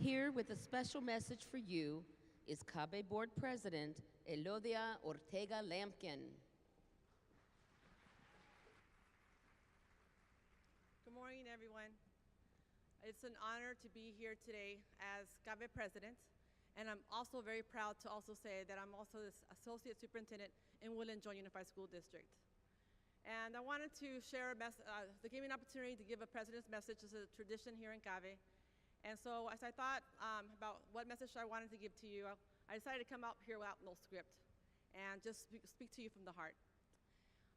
Here with a special message for you is CABE Board President Elodia Ortega-Lampkin. Good morning, everyone. It's an honor to be here today as CABE President, and I'm also very proud to also say that I'm also the Associate Superintendent in Woodland Joint Unified School District. And I wanted to share they gave me an opportunity to give a President's message. It's a tradition here in CABE. And so as I thought about what message I wanted to give to you, I decided to come out here without no script and just speak to you from the heart.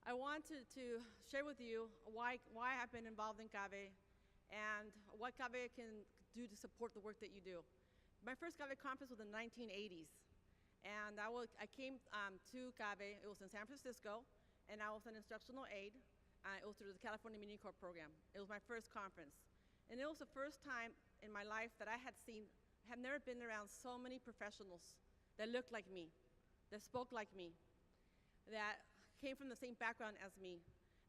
I wanted to share with you why I've been involved in CABE and what CABE can do to support the work that you do. My first CABE conference was in the 1980s, and I came to CABE. It was in San Francisco, and I was an instructional aide. It was through the California Mini Corps program. It was my first conference, and it was the first time in my life that I have never been around so many professionals that looked like me, that spoke like me, that came from the same background as me.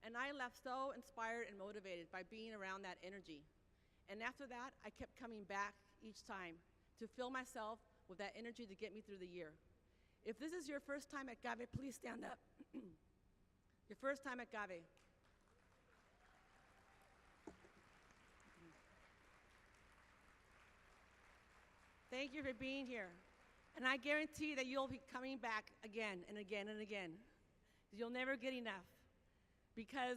And I left so inspired and motivated by being around that energy. And after that, I kept coming back each time to fill myself with that energy to get me through the year. If this is your first time at CABE, please stand up. Your first time at CABE. Thank you for being here. And I guarantee that you'll be coming back again and again and again. You'll never get enough. Because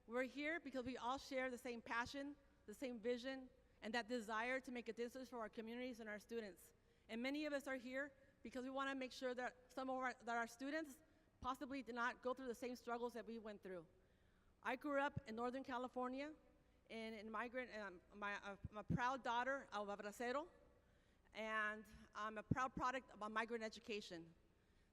we're here because we all share the same passion, the same vision, and that desire to make a difference for our communities and our students. And many of us are here because we want to make sure that our students possibly did not go through the same struggles that we went through. I grew up in Northern California, in migrant, I'm a proud daughter of a bracero, and I'm a proud product of migrant education.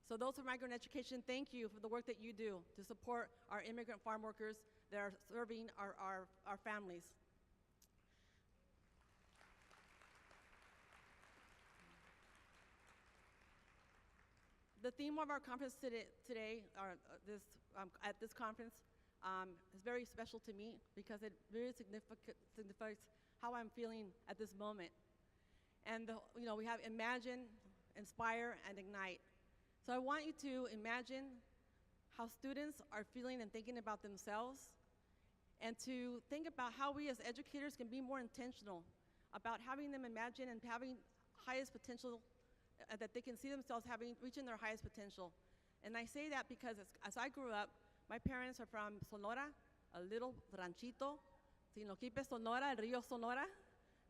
So those of migrant education, thank you for the work that you do to support our immigrant farm workers that are serving our families. The theme of our conference today at this conference, is very special to me because it very signifies how I'm feeling at this moment. And we have imagine, inspire, and ignite. So I want you to imagine how students are feeling and thinking about themselves, and to think about how we as educators can be more intentional about having them imagine and having highest potential, that they can see themselves reaching their highest potential. And I say that because as I grew up, my parents are from Sonora, a little ranchito, Sinoquipe, Sonora, El Rio Sonora.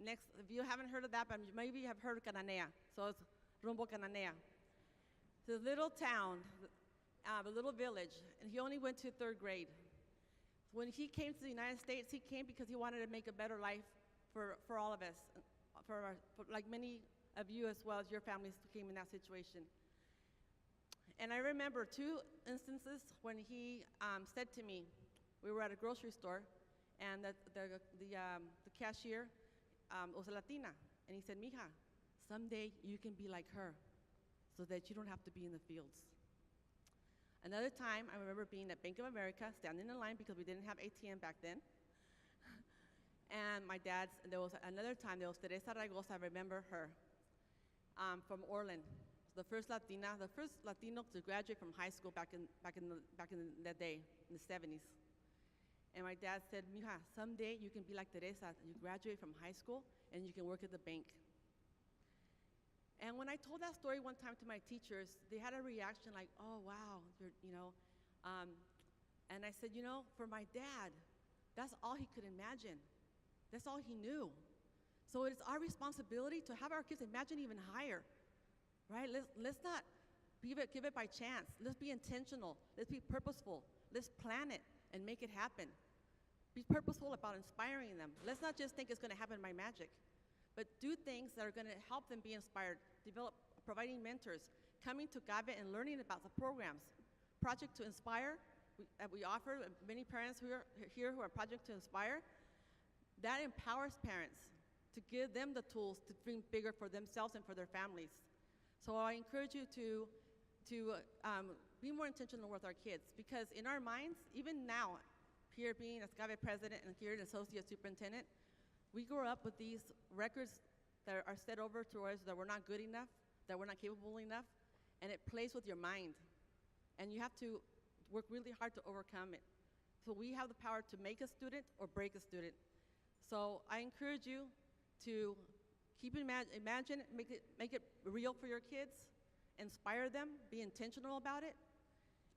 Next, if you haven't heard of that, but maybe you have heard of Cananea, so it's Rumbo Cananea. It's a little town, a little village, and he only went to third grade. When he came to the United States, he came because he wanted to make a better life for all of us, for like many of you as well as your families came in that situation. And I remember two instances when he said to me, we were at a grocery store, and the cashier was a Latina, and he said, "Mija, someday you can be like her, so that you don't have to be in the fields." Another time, I remember being at Bank of America, standing in line because we didn't have ATM back then. And there was another time, there was Teresa Raigosa, I remember her, from Orland. The first Latino to graduate from high school back in that day, in the 70s. And my dad said, "Mija, someday you can be like Teresa. You graduate from high school and you can work at the bank." And when I told that story one time to my teachers, they had a reaction like, "Oh, wow," and I said, for my dad, that's all he could imagine. That's all he knew. So it's our responsibility to have our kids imagine even higher, right? Let's not give it by chance. Let's be intentional. Let's be purposeful. Let's plan it and make it happen. Be purposeful about inspiring them. Let's not just think it's going to happen by magic, but do things that are going to help them be inspired, providing mentors, coming to CABE and learning about the programs. Project to Inspire, we offer many parents who are here who are Project to Inspire. That empowers parents to give them the tools to dream bigger for themselves and for their families. So I encourage you to be more intentional with our kids, because in our minds, even now, here being as CABE president and here as associate superintendent, we grew up with these records that are set over to us that we're not good enough, that we're not capable enough, and it plays with your mind. And you have to work really hard to overcome it. So we have the power to make a student or break a student. So I encourage you to keep imagine, make it real for your kids, inspire them, be intentional about it.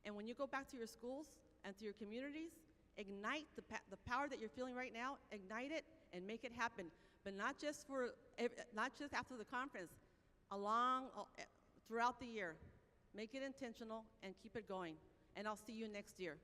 And when you go back to your schools and to your communities, ignite the power that you're feeling right now, ignite it and make it happen. But not just after the conference, throughout the year. Make it intentional and keep it going. And I'll see you next year.